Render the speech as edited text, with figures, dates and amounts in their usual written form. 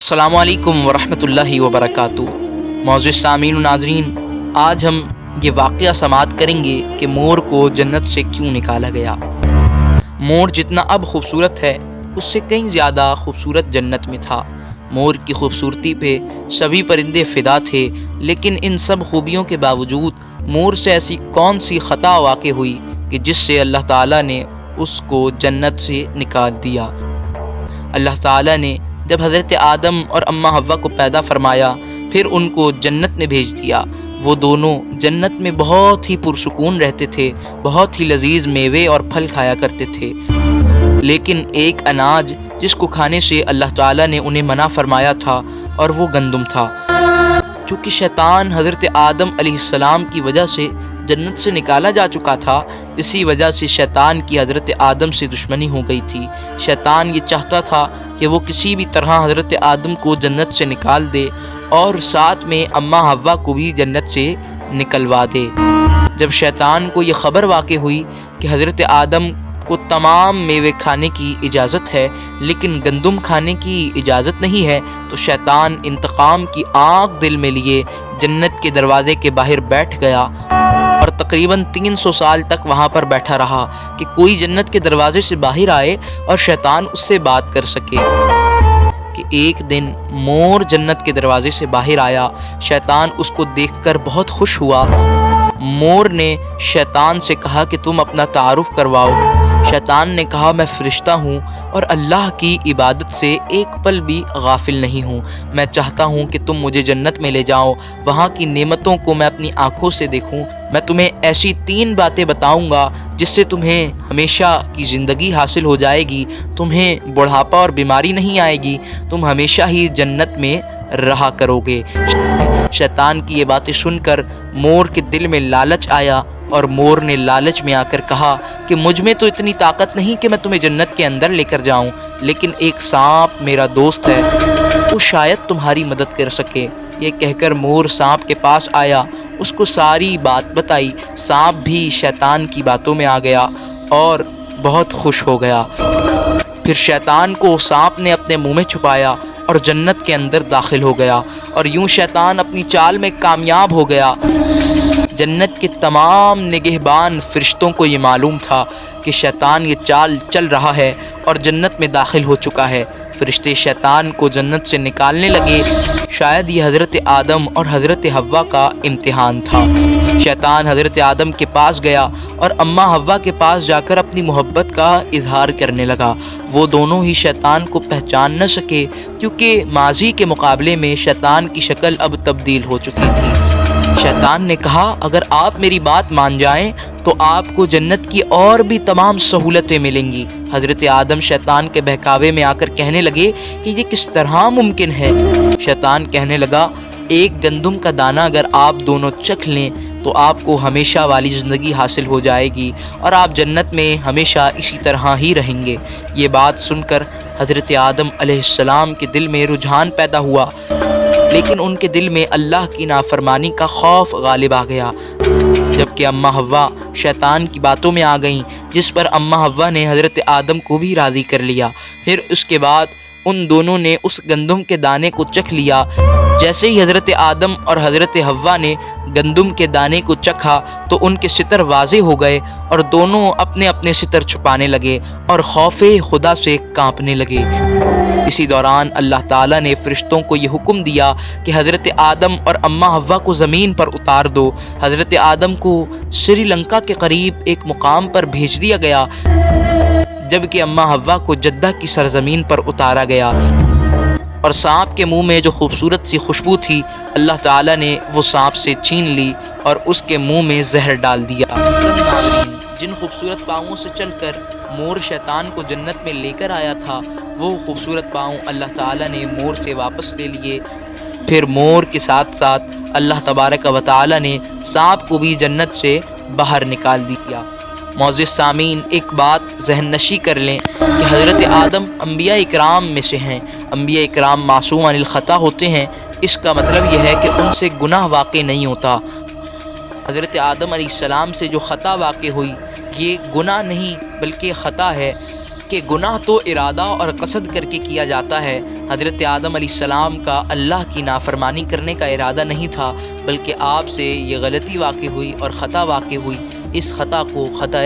السلام علیکم ورحمۃ اللہ وبرکاتہ۔ معزز سامعین و ناظرین، آج ہم یہ واقعہ سماعت کریں گے کہ مور کو جنت سے کیوں نکالا گیا۔ مور جتنا اب خوبصورت ہے اس سے کہیں زیادہ خوبصورت جنت میں تھا۔ مور کی خوبصورتی پہ سبھی پرندے فدا تھے، لیکن ان سب خوبیوں کے باوجود مور سے ایسی کون سی خطا واقع ہوئی کہ جس سے اللہ تعالیٰ نے اس کو جنت سے نکال دیا۔ اللہ تعالیٰ نے جب حضرت آدم اور اماں حوا کو پیدا فرمایا، پھر ان کو جنت میں بھیج دیا۔ وہ دونوں جنت میں بہت ہی پرسکون رہتے تھے، بہت ہی لذیذ میوے اور پھل کھایا کرتے تھے، لیکن ایک اناج جس کو کھانے سے اللہ تعالیٰ نے انہیں منع فرمایا تھا، اور وہ گندم تھا۔ چونکہ شیطان حضرت آدم علیہ السلام کی وجہ سے جنت سے نکالا جا چکا تھا، اسی وجہ سے شیطان کی حضرت آدم سے دشمنی ہو گئی تھی۔ شیطان یہ چاہتا تھا کہ وہ کسی بھی طرح حضرت آدم کو جنت سے نکال دے اور ساتھ میں اماں حوا کو بھی جنت سے نکلوا دے۔ جب شیطان کو یہ خبر واقع ہوئی کہ حضرت آدم کو تمام میوے کھانے کی اجازت ہے لیکن گندم کھانے کی اجازت نہیں ہے، تو شیطان انتقام کی آگ دل میں لیے جنت کے دروازے کے باہر بیٹھ گیا اور تقریباً 300 سال تک وہاں پر بیٹھا رہا کہ کوئی جنت کے دروازے سے باہر آئے اور شیطان اس سے بات کر سکے۔ کہ ایک دن مور جنت کے دروازے سے باہر آیا، شیطان اس کو دیکھ کر بہت خوش ہوا۔ مور نے شیطان سے کہا کہ تم اپنا تعارف کرواؤ۔ شیطان نے کہا میں فرشتہ ہوں اور اللہ کی عبادت سے ایک پل بھی غافل نہیں ہوں۔ میں چاہتا ہوں کہ تم مجھے جنت میں لے جاؤ، وہاں کی نعمتوں کو میں اپنی آنکھوں سے دیکھوں۔ میں تمہیں ایسی 3 باتیں بتاؤں گا جس سے تمہیں ہمیشہ کی زندگی حاصل ہو جائے گی، تمہیں بڑھاپا اور بیماری نہیں آئے گی، تم ہمیشہ ہی جنت میں رہا کرو گے۔ شیطان کی یہ باتیں سن کر مور کے دل میں لالچ آیا، اور مور نے لالچ میں آ کر کہا کہ مجھ میں تو اتنی طاقت نہیں کہ میں تمہیں جنت کے اندر لے کر جاؤں، لیکن ایک سانپ میرا دوست ہے، وہ شاید تمہاری مدد کر سکے۔ یہ کہہ کر مور سانپ کے پاس آیا، اس کو ساری بات بتائی۔ سانپ بھی شیطان کی باتوں میں آ گیا اور بہت خوش ہو گیا۔ پھر شیطان کو سانپ نے اپنے منہ میں چھپایا اور جنت کے اندر داخل ہو گیا، اور یوں شیطان اپنی چال میں کامیاب ہو گیا۔ جنت کے تمام نگہبان فرشتوں کو یہ معلوم تھا کہ شیطان یہ چال چل رہا ہے اور جنت میں داخل ہو چکا ہے۔ فرشتے شیطان کو جنت سے نکالنے لگے۔ شاید یہ حضرت آدم اور حضرت حوا کا امتحان تھا۔ شیطان حضرت آدم کے پاس گیا اور اماں حوا کے پاس جا کر اپنی محبت کا اظہار کرنے لگا۔ وہ دونوں ہی شیطان کو پہچان نہ سکے، کیونکہ ماضی کے مقابلے میں شیطان کی شکل اب تبدیل ہو چکی تھی۔ شیطان نے کہا اگر آپ میری بات مان جائیں تو آپ کو جنت کی اور بھی تمام سہولتیں ملیں گی۔ حضرت آدم شیطان کے بہکاوے میں آ کر کہنے لگے کہ یہ کس طرح ممکن ہے۔ شیطان کہنے لگا ایک گندم کا دانہ اگر آپ دونوں چکھ لیں تو آپ کو ہمیشہ والی زندگی حاصل ہو جائے گی اور آپ جنت میں ہمیشہ اسی طرح ہی رہیں گے۔ یہ بات سن کر حضرت آدم علیہ السلام کے دل میں رجحان پیدا ہوا، لیکن ان کے دل میں اللہ کی نافرمانی کا خوف غالب آ گیا۔ جبکہ اماں حوا شیطان کی باتوں میں آ گئیں، جس پر اماں حوا نے حضرت آدم کو بھی راضی کر لیا۔ پھر اس کے بعد ان دونوں نے اس گندم کے دانے کو چکھ لیا۔ جیسے ہی حضرت آدم اور حضرت حوا نے گندم کے دانے کو چکھا تو ان کے ستر واضح ہو گئے اور دونوں اپنے اپنے ستر چھپانے لگے اور خوف خدا سے کانپنے لگے۔ اسی دوران اللہ تعالیٰ نے فرشتوں کو یہ حکم دیا کہ حضرت آدم اور اماں حوا کو زمین پر اتار دو۔ حضرت آدم کو سری لنکا کے قریب ایک مقام پر بھیج دیا گیا، جبکہ اماں حوا کو جدہ کی سرزمین پر اتارا گیا، اور سانپ کے منہ میں جو خوبصورت سی خوشبو تھی اللہ تعالیٰ نے وہ سانپ سے چھین لی اور اس کے منہ میں زہر ڈال دیا۔ جن خوبصورت پاؤں سے چل کر مور شیطان کو جنت میں لے کر آیا تھا، وہ خوبصورت پاؤں اللہ تعالیٰ نے مور سے واپس لے لیے۔ پھر مور کے ساتھ ساتھ اللہ تبارک و تعالیٰ نے سانپ کو بھی جنت سے باہر نکال دیا۔ معزز سامعین، ایک بات ذہن نشی کر لیں کہ حضرت آدم انبیاء اکرام میں سے ہیں۔ انبیاء اکرام معصوم عن الخطا ہوتے ہیں، اس کا مطلب یہ ہے کہ ان سے گناہ واقع نہیں ہوتا۔ حضرت آدم علیہ السلام سے جو خطا واقع ہوئی یہ گناہ نہیں بلکہ خطا ہے۔ کہ گناہ تو ارادہ اور قصد کر کے کیا جاتا ہے۔ حضرت آدم علیہ السلام کا اللہ کی نافرمانی کرنے کا ارادہ نہیں تھا، بلکہ آپ سے یہ غلطی واقع ہوئی اور خطا واقع ہوئی۔ اس خطا کو خطا